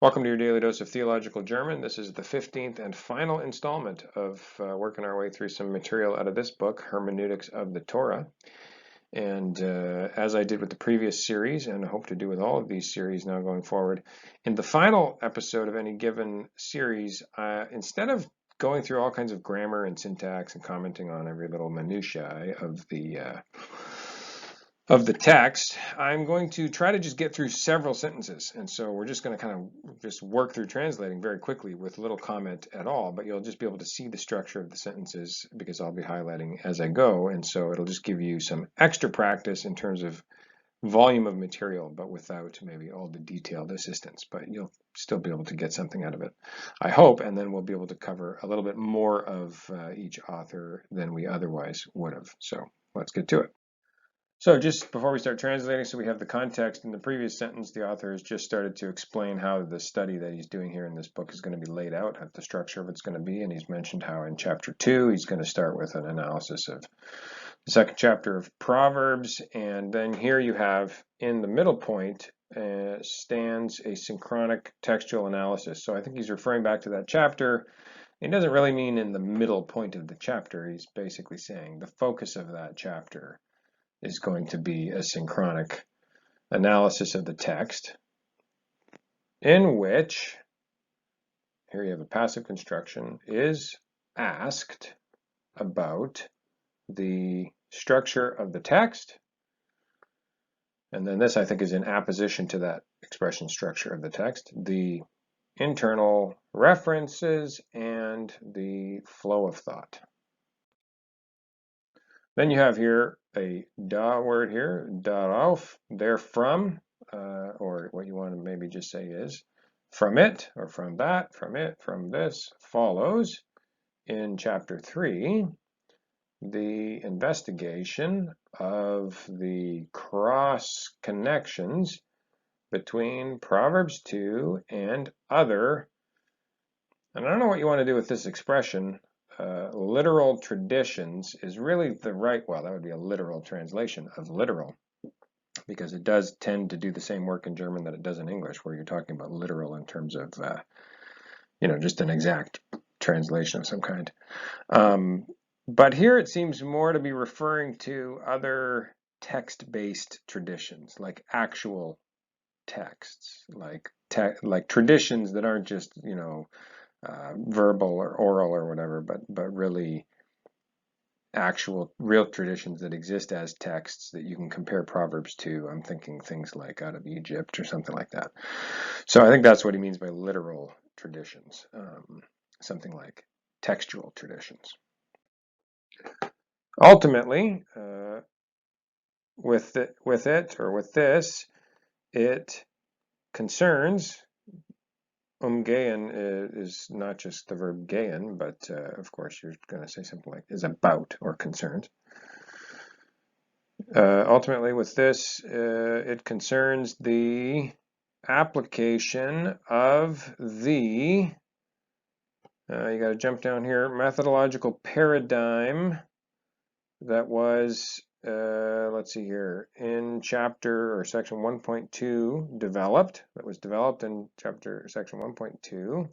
Welcome to your daily dose of theological German. This is the 15th and final installment of working our way through some material out of this book, Hermeneutics of the Tora. And as I did with the previous series, and I hope to do with all of these series now going forward, in the final episode of any given series, instead of going through all kinds of grammar and syntax and commenting on every little minutiae of the text, I'm going to try to just get through several sentences. And so we're just going to kind of just work through translating very quickly with little comment at all, but you'll just be able to see the structure of the sentences because I'll be highlighting as I go. And so it'll just give you some extra practice in terms of volume of material, but without maybe all the detailed assistance, but you'll still be able to get something out of it, I hope, and then we'll be able to cover a little bit more of each author than we otherwise would have. So let's get to it. So just before we start translating, so we have the context. In the previous sentence, the author has just started to explain how the study that he's doing here in this book is going to be laid out, how the structure of it's going to be, and he's mentioned how in chapter 2 he's going to start with an analysis of the second chapter of Proverbs, and then here you have in the middle point stands a synchronic textual analysis. So I think he's referring back to that chapter. He doesn't really mean in the middle point of the chapter. He's basically saying the focus of that chapter is going to be a synchronic analysis of the text in which, here you have a passive construction, is asked about the structure of the text. And then this, I think, is in apposition to that expression structure of the text, the internal references and the flow of thought. Then you have here a da word here, darauf, therefrom, or what you want to maybe just say is from it, or from that, from it, from this, follows in chapter 3 the investigation of the cross connections between Proverbs 2 and other, and I don't know what you want to do with this expression, literal traditions is really the right, well, that would be a literal translation of literal, because it does tend to do the same work in German that it does in English, where you're talking about literal in terms of, just an exact translation of some kind. But here it seems more to be referring to other text-based traditions, like actual texts, like traditions that aren't just, verbal or oral or whatever, but really actual real traditions that exist as texts that you can compare Proverbs to. I'm thinking things like out of Egypt or something like that. So I think that's what he means by literal traditions, something like textual traditions. Ultimately, with this, it concerns. Gehen is not just the verb gehen, but of course you're going to say something like is about or concerned. Ultimately, with this, it concerns the application of the, you got to jump down here, methodological paradigm that was, let's see here, in chapter or section 1.2 that was developed in section 1.2,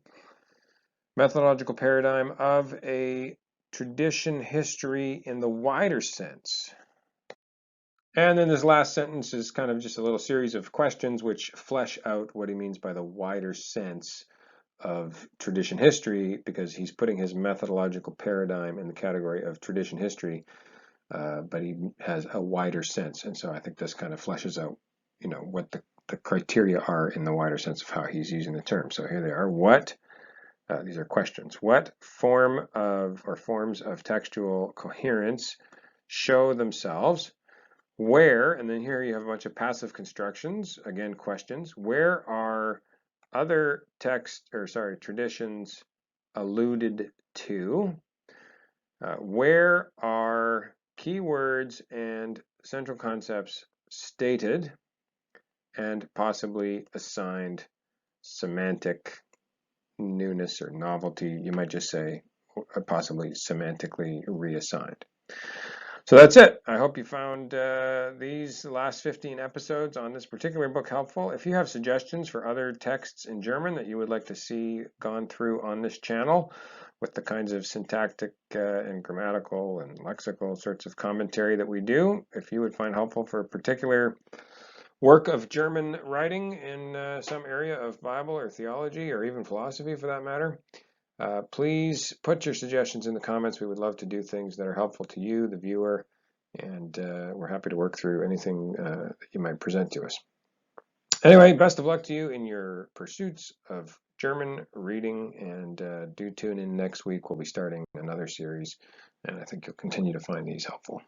methodological paradigm of a tradition history in the wider sense. And then this last sentence is kind of just a little series of questions which flesh out what he means by the wider sense of tradition history, because he's putting his methodological paradigm in the category of tradition history, but he has a wider sense. And so I think this kind of fleshes out, what the criteria are in the wider sense of how he's using the term. So here they are. These are questions. What forms of textual coherence show themselves? Where, and then here you have a bunch of passive constructions, again, questions. Where are other traditions alluded to? Where are keywords and central concepts stated and possibly assigned semantic newness or novelty? You might just say possibly semantically reassigned. So that's it. I hope you found these last 15 episodes on this particular book helpful. If you have suggestions for other texts in German that you would like to see gone through on this channel with the kinds of syntactic and grammatical and lexical sorts of commentary that we do, if you would find helpful for a particular work of German writing in some area of Bible or theology or even philosophy for that matter, please put your suggestions in the comments. We would love to do things that are helpful to you, the viewer, and we're happy to work through anything that you might present to us. Anyway, best of luck to you in your pursuits of German reading, and do tune in next week. We'll be starting another series, and I think you'll continue to find these helpful.